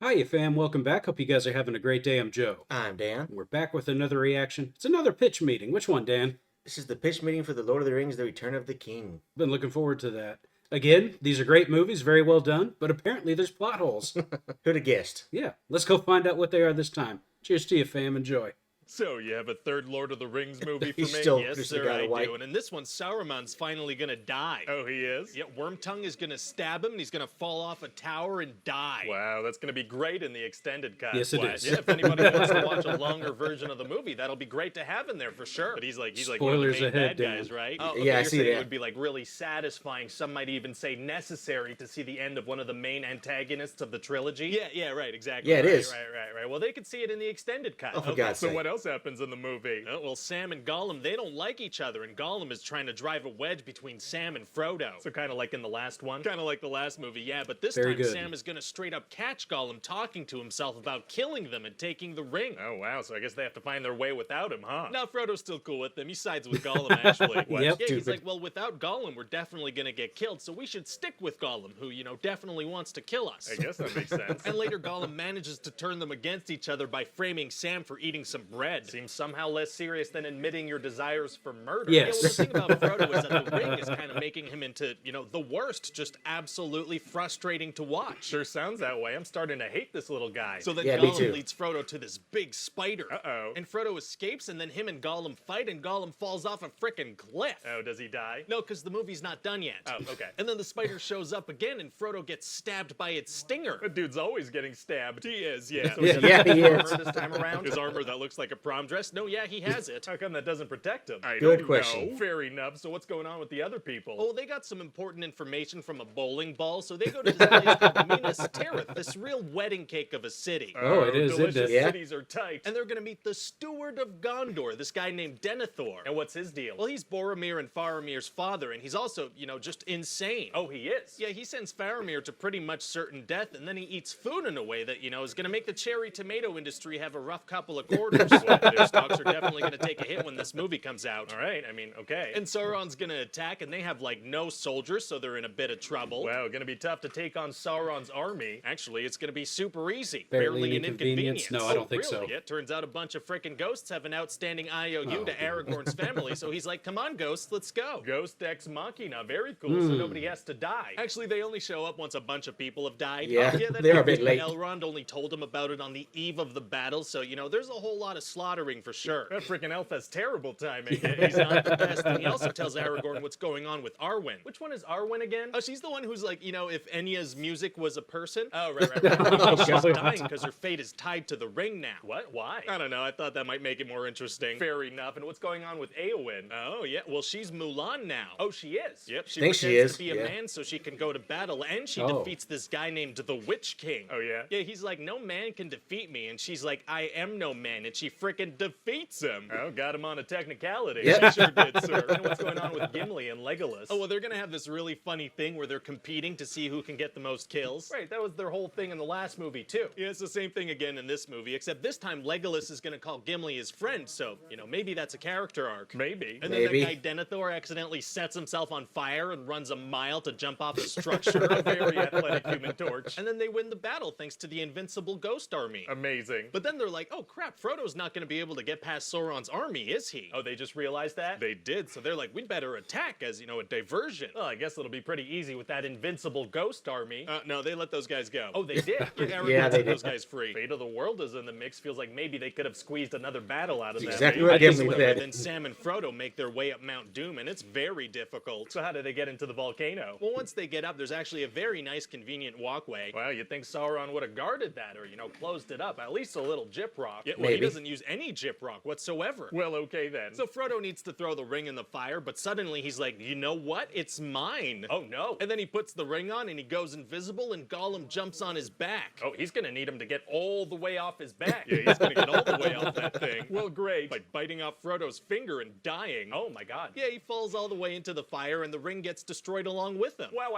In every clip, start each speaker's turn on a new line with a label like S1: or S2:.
S1: Hiya, fam. Welcome back. Hope you guys are having a great day. I'm Joe.
S2: I'm Dan.
S1: We're back with another reaction. It's another pitch meeting. Which one, Dan?
S2: This is the pitch meeting for The Lord of the Rings: The Return of the King.
S1: Been looking forward to that. Again, these are great movies, very well done, but apparently there's plot holes.
S2: Who'd have guessed?
S1: Yeah, let's go find out what they are this time. Cheers to you, fam. Enjoy.
S3: So, you have a third Lord of the Rings movie for
S2: He's
S3: me?
S2: still
S3: Yes,
S2: just
S3: sir,
S2: the guy
S3: I
S2: in white.
S3: do. And in this one, Sauron's finally gonna die. Oh, he is? Yeah, Wormtongue is gonna stab him, and he's gonna fall off a tower and die. Wow, that's gonna be great in the extended cut.
S1: Yes, it is.
S3: Yeah, if anybody wants to watch a longer version of the movie, that'll be great to have in there for sure. But he's like one of the
S1: Spoilers
S3: main
S1: ahead,
S3: bad guys,
S1: Dan.
S3: right? Oh,
S2: Yeah, I
S3: you're
S2: see
S3: saying
S2: that.
S3: it would be like really satisfying. Some might even say necessary to see the end of one of the main antagonists of the trilogy. Yeah, right, exactly.
S2: Yeah, it
S3: right,
S2: is.
S3: Right. Well, they could see it in the extended cut.
S2: Oh, for God's
S3: so
S2: sake.
S3: what else happens in the movie? Oh, well, Sam and Gollum, they don't like each other, and Gollum is trying to drive a wedge between Sam and Frodo. So kind of like in the last one? Kind of like the last movie, yeah, but this
S1: Very
S3: time
S1: good.
S3: Sam is going to straight up catch Gollum talking to himself about killing them and taking the ring. Oh, wow, so I guess they have to find their way without him, huh? No, Frodo's still cool with them. He sides with Gollum, actually. What?
S1: Yep.
S3: Yeah, he's
S2: Stupid.
S3: like, well, without Gollum, we're definitely going to get killed, so we should stick with Gollum, who, definitely wants to kill us. I guess that makes sense. And later, Gollum manages to turn them against each other by framing Sam for eating some bread. Seems somehow less serious than admitting your desires for murder.
S1: Yes.
S3: Yeah, well, the thing about Frodo is that the ring is kind of making him into, the worst, just absolutely frustrating to watch. Sure sounds that way. I'm starting to hate this little guy. So then
S2: Yeah, me
S3: Gollum
S2: too.
S3: leads Frodo to this big spider. Uh-oh. And Frodo escapes, and then him and Gollum fight, and Gollum falls off a frickin' cliff. Oh, does he die? No, because the movie's not done yet. Oh, okay. And then the spider shows up again, and Frodo gets stabbed by its stinger. That dude's always getting stabbed. He is, yeah. So
S2: Yeah, he is.
S3: armor this time around? His armor that looks like a prom dress? No, yeah, he has it. How come that doesn't protect him? I
S2: Good
S3: don't
S2: question.
S3: know. Fair enough. So what's going on with the other people? Oh, they got some important information from a bowling ball, so they go to this place called Minas Tirith, this real wedding cake of a city.
S1: Oh, it is, isn't
S3: delicious
S1: it?
S2: Yeah.
S3: cities are tight. And they're gonna meet the steward of Gondor, this guy named Denethor. And what's his deal? Well, he's Boromir and Faramir's father, and he's also, just insane. Oh, he is? Yeah, he sends Faramir to pretty much certain death, and then he eats food in a way that, is gonna make the cherry tomato industry have a rough couple of quarters. Well, their stocks are definitely gonna take a hit when this movie comes out. All right, okay. And Sauron's gonna attack, and they have, no soldiers, so they're in a bit of trouble. Wow, gonna be tough to take on Sauron's army. Actually, it's gonna be super easy.
S1: Barely
S3: an
S1: an inconvenience? No, I don't think so.
S3: Yeah, turns out a bunch of frickin' ghosts have an outstanding IOU to Aragorn's family, so he's like, come on, ghosts, let's go. Ghost ex machina, very cool, so nobody has to die. Actually, they only show up once a bunch of people have died.
S2: Yeah,
S3: that
S2: they're a
S3: makes
S2: bit late.
S3: Elrond only told him about it on the eve of the battle, so, there's a whole lot of slaughtering for sure. That frickin' elf has terrible timing. He's not the best, and he also tells Aragorn what's going on with Arwen. Which one is Arwen again? Oh, she's the one who's like, if Enya's music was a person. Oh, right. She's
S1: God.
S3: dying because her fate is tied to the ring now. What? Why? I don't know. I thought that might make it more interesting. Fair enough. And what's going on with Eowyn? Oh, yeah. Well, she's Mulan now. Oh, she is? Yep. She
S2: Think she
S3: pretends
S2: is,
S3: to be a
S2: yeah.
S3: man so she can go to battle, and she
S1: Oh.
S3: defeats this guy named the Witch King. Oh, yeah? Yeah, he's like, no man can defeat me. And she's like, I am no man. And she frickin' defeats him. Oh, got him on a technicality.
S2: Yep.
S3: She sure did, sir. And what's going on with Gimli and Legolas? Oh, well, they're gonna have this really funny thing where they're competing to see who can get the most kills. Right, that was their whole thing in the last movie, too. Yeah, it's the same thing again in this movie, except this time Legolas is gonna call Gimli his friend, so, maybe that's a character arc. Maybe. And then
S2: Maybe.
S3: that guy Denethor accidentally sets himself on fire and runs a mile to jump off a structure, a very athletic Human Torch. And then they win the battle thanks to the invincible ghost army. Amazing. But then they're like, oh crap, Frodo's not gonna be able to get past Sauron's army, is he? Oh, they just realized that? They did, so they're like, we'd better attack as, a diversion. Well, I guess it'll be pretty easy with that invincible ghost army. No, they let those guys go. Oh, they did? Aragorn
S2: Yeah, they
S3: set
S2: did.
S3: those guys free. Fate of the World is in the mix. Feels like maybe they could have squeezed another battle out of
S2: That's
S3: them.
S2: exactly what
S1: I think
S2: Gimli
S1: so.
S2: said.
S3: Then Sam and Frodo make their way up Mount Doom, and it's very difficult. So how do they get into the volcano? Well, once they get up, there's actually a very nice, convenient walkway. Well, you'd think Sauron would have guarded that, or, closed it up. At least a little gyprock. Yeah, well, he
S2: Maybe.
S3: doesn't use any gyprock whatsoever. Well, okay then. So Frodo needs to throw the ring in the fire, but suddenly he's like, you know what? It's mine. Oh, no. And then he puts the ring on, and he goes invisible, and Gollum jumps on his back. Oh, he's gonna need him to get all the way off his back. Yeah, he's gonna get all the way off that thing. Well, great. By biting off Frodo's finger and dying. Oh my god. Yeah, he falls all the way into the fire, and the ring gets destroyed along with him. Wow.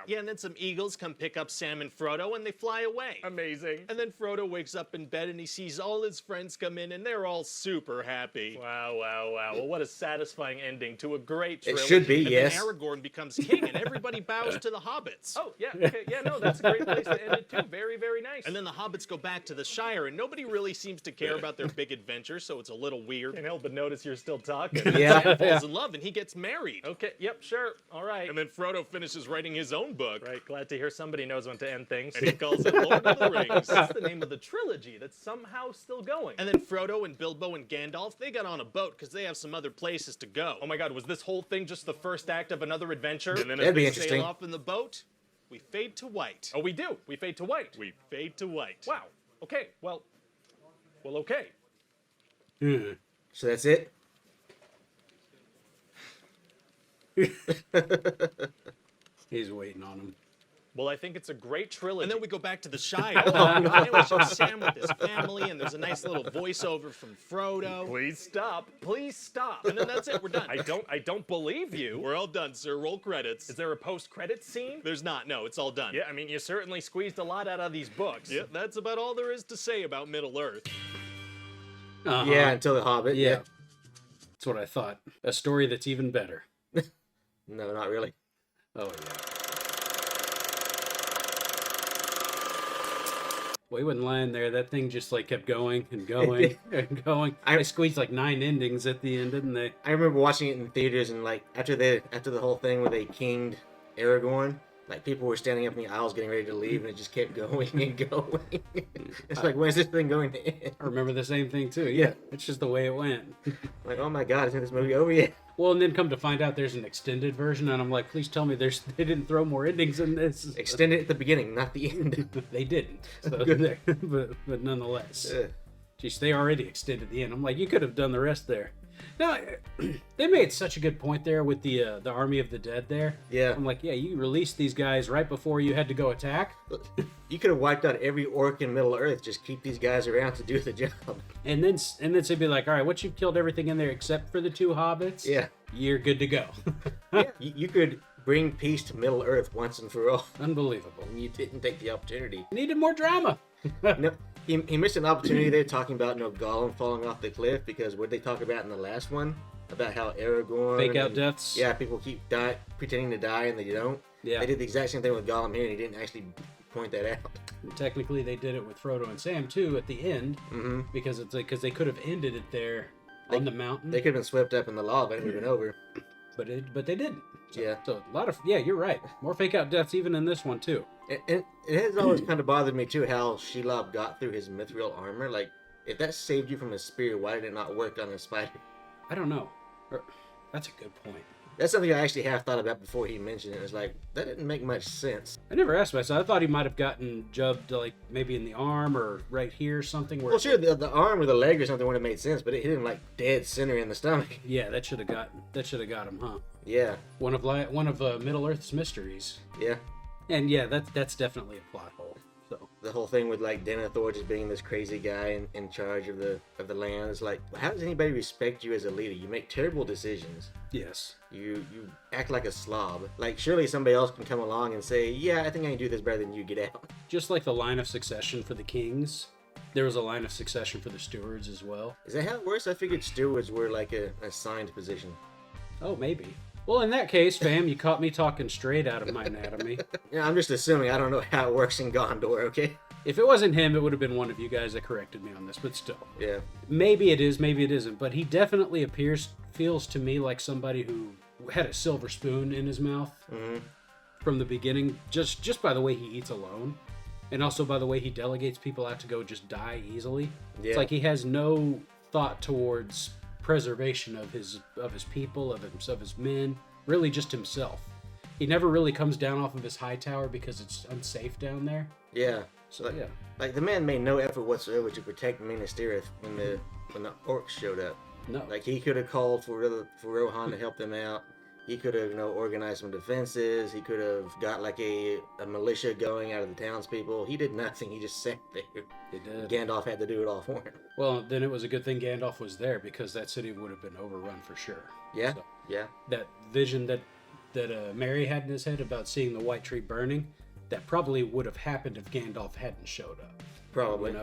S3: Yeah, and then some eagles come pick up Sam and Frodo, and they fly away. Amazing. And then Frodo wakes up in bed, and he sees all his friends friends come in, and they're all super happy. Wow, wow, wow. Well, what a satisfying ending to a great trilogy.
S2: It should be,
S3: and
S2: yes.
S3: then Aragorn becomes king, and everybody bows to the hobbits. Oh, yeah, okay, yeah, no, that's a great place to end it, too. Very, very nice. And then the hobbits go back to the Shire, and nobody really seems to care about their big adventure, so it's a little weird. Can't help but notice you're still talking.
S2: Yeah.
S3: Sam falls in love, and he gets married. Okay, yep, sure, all right.
S2: And
S3: And then Frodo finishes writing his own book.
S4: Right, glad to hear somebody knows when to end things.
S3: And he calls it Lord of the Rings.
S4: That's the name of the trilogy that's somehow still going.
S3: And then Frodo and Bilbo and Gandalf, they got on a boat because they have some other places to go.
S4: Oh my god, was this whole thing just the first act of another adventure?
S3: And then as
S2: That'd be
S3: they
S2: interesting.
S3: sail off in the boat, we fade to white.
S4: Oh, we do. We fade to white.
S3: We fade to white.
S4: Wow. Okay, well, okay.
S2: So that's it?
S1: He's waiting on him.
S4: Well, I think it's a great trilogy.
S3: And then we go back to the Shire. And then we show Sam with his family, and there's a nice little voiceover from Frodo.
S4: Please stop. Please stop.
S3: And then that's it, we're done.
S4: I don't believe you.
S3: We're all done, sir. Roll credits.
S4: Is there a post-credit scene?
S3: There's not, no, it's all done.
S4: Yeah, I mean, you certainly squeezed a lot out of these books.
S3: Yeah, that's about all there is to say about Middle-earth.
S1: Uh-huh.
S2: Yeah, until the Hobbit.
S1: Yeah. That's what I thought. A story that's even better.
S2: No, not really.
S1: Oh, yeah. Well, he wasn't lying there. That thing just like kept going and going and going. I squeezed like 9 endings at the end, didn't they?
S2: I remember watching it in theaters, and like after the whole thing where they kinged Aragorn, like people were standing up in the aisles getting ready to leave, and it just kept going and going. It's like, when is this thing going to end?
S1: I remember the same thing too.
S2: Yeah.
S1: It's just the way it went.
S2: Like, oh my god, isn't this movie over yet?
S1: Well, and then come to find out there's an extended version, and I'm like, please tell me they didn't throw more endings in this.
S2: Extended at the beginning, not the end.
S1: They didn't. So
S2: Good.
S1: there, but nonetheless.
S2: Ugh.
S1: Jeez, they already extended the end. I'm like, you could have done the rest there. Now, they made such a good point there with the Army of the Dead there.
S2: Yeah.
S1: I'm like, yeah, you released these guys right before you had to go attack.
S2: You could have wiped out every orc in Middle Earth. Just keep these guys around to do the job.
S1: And then they'd be like, all right, once you've killed everything in there except for the 2 hobbits,
S2: Yeah.
S1: you're good to go.
S2: Yeah. You could bring peace to Middle Earth once and for all.
S1: Unbelievable.
S2: And you didn't take the opportunity.
S1: Needed more drama.
S2: No, he missed an opportunity there talking about Gollum falling off the cliff, because what they talk about in the last one about how Aragorn
S1: Fake out
S2: and-
S1: deaths.
S2: Yeah, people keep pretending to die and they don't.
S1: Yeah.
S2: They did the exact same thing with Gollum here, and he didn't actually point that out.
S1: And technically, they did it with Frodo and Sam too at the end,
S2: Mm-hmm.
S1: because it's like, because they could have ended it there on the mountain,
S2: They could have been swept up in the lava and it would have been over.
S1: but they didn't. So,
S2: Yeah.
S1: So a lot of you're right. More fake out deaths even in this one too.
S2: And it has always kind of bothered me too how Shelob got through his mithril armor. Like, if that saved you from a spear, why did it not work on a spider?
S1: I don't know. That's a good point.
S2: That's something I actually have thought about before he mentioned it. It's like, that didn't make much sense.
S1: I never asked myself. I thought he might have gotten jubbed, like maybe in the arm or right here or something. Where
S2: Well, sure, the arm or the leg or something would have made sense, but it hit him like dead center in the stomach.
S1: Yeah, that should have got him, huh?
S2: Yeah,
S1: One of Middle Earth's mysteries.
S2: yeah.
S1: And yeah, that's definitely a plot hole. So
S2: The whole thing with like Denethor just being this crazy guy in charge of the land. It's like, how does anybody respect you as a leader? You make terrible decisions.
S1: yes,
S2: You act like a slob. Like, surely somebody else can come along and say, yeah, I think I can do this better than you, get out.
S1: just like the line of succession for the kings, there was a line of succession for the stewards as well.
S2: Is that how it works? I figured stewards were like a assigned position.
S1: Oh, maybe. Well, in that case, fam, you caught me talking straight out of my anatomy.
S2: Yeah, I'm just assuming. I don't know how it works in Gondor, okay?
S1: If it wasn't him, it would have been one of you guys that corrected me on this, but still.
S2: Yeah.
S1: Maybe it is, maybe it isn't, but he definitely feels to me like somebody who had a silver spoon in his mouth from the beginning, just by the way he eats alone, and also by the way he delegates people out to go just die easily.
S2: Yeah.
S1: It's like he has no thought towards preservation of his people, of his men, really just himself. He never really comes down off of his high tower because it's unsafe down there.
S2: Yeah.
S1: So
S2: Like,
S1: yeah.
S2: like the man made no effort whatsoever to protect Minas Tirith when the orcs showed up.
S1: No.
S2: Like, he could have called for Rohan to help them out. He could have, organized some defenses. He could have got like a militia going out of the townspeople. He did nothing. He just sat there.
S1: He did.
S2: Gandalf had to do it all for him.
S1: Well, then it was a good thing Gandalf was there, because that city would have been overrun for sure.
S2: Yeah,
S1: So,
S2: yeah.
S1: that vision that Mary had in his head about seeing the white tree burning, that probably would have happened if Gandalf hadn't showed up.
S2: Probably.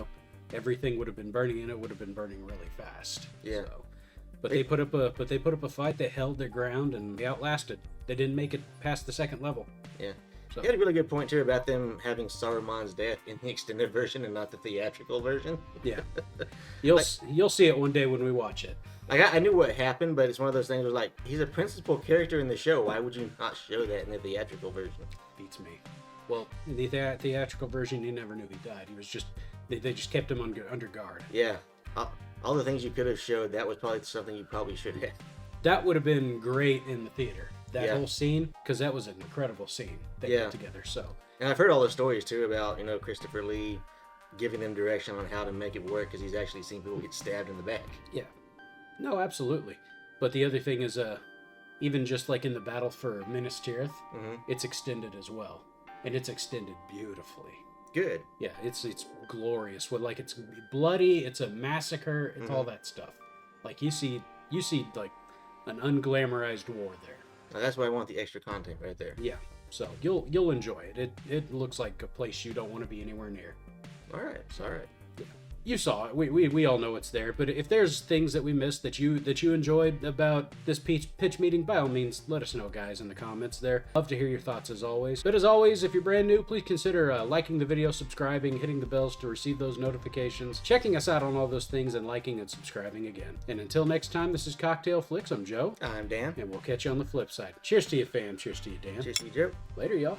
S1: everything would have been burning, and it would have been burning really fast.
S2: Yeah.
S1: So, but they put up a fight. They held their ground and they outlasted. They didn't make it past the second level.
S2: Yeah.
S1: So,
S2: You had a really good point too about them having Saruman's death in the extended version and not the theatrical version.
S1: yeah. You'll see it one day when we watch it.
S2: Like I knew what happened, but it's one of those things where like he's a principal character in the show. Why would you not show that in the theatrical version?
S1: Beats me. Well, in the theatrical version, he never knew he died. He was just they just kept him under guard.
S2: Yeah. All the things you could have showed, that was probably something you probably should have.
S1: That would have been great in the theater. That
S2: Yeah.
S1: whole scene, because that was an incredible scene they
S2: Yeah.
S1: put together. So
S2: And I've heard all the stories too about, you know, Christopher Lee giving them direction on how to make it work because he's actually seen people get stabbed in the back.
S1: yeah, no, absolutely. But the other thing is, even just like in the battle for Minas Tirith, it's extended as well, and it's extended beautifully.
S2: Good.
S1: Yeah, it's glorious. With like it's bloody, it's a massacre, it's all that stuff. Like you see like an unglamorized war there.
S2: Now, that's why I want the extra content right there.
S1: Yeah, so you'll enjoy it. It looks like a place you don't want to be anywhere near.
S2: All right. All right.
S1: You saw it. We all know it's there. But if there's things that we missed that you enjoyed about this pitch meeting, by all means, let us know, guys, in the comments there. Love to hear your thoughts as always. But as always, if you're brand new, please consider liking the video, subscribing, hitting the bells to receive those notifications, checking us out on all those things, and liking and subscribing again. And until next time, this is Cocktail Flicks. I'm Joe.
S2: I'm Dan.
S1: And we'll catch you on the flip side. Cheers to you, fam. Cheers to you, Dan.
S2: Cheers to you, Joe.
S1: Later, y'all.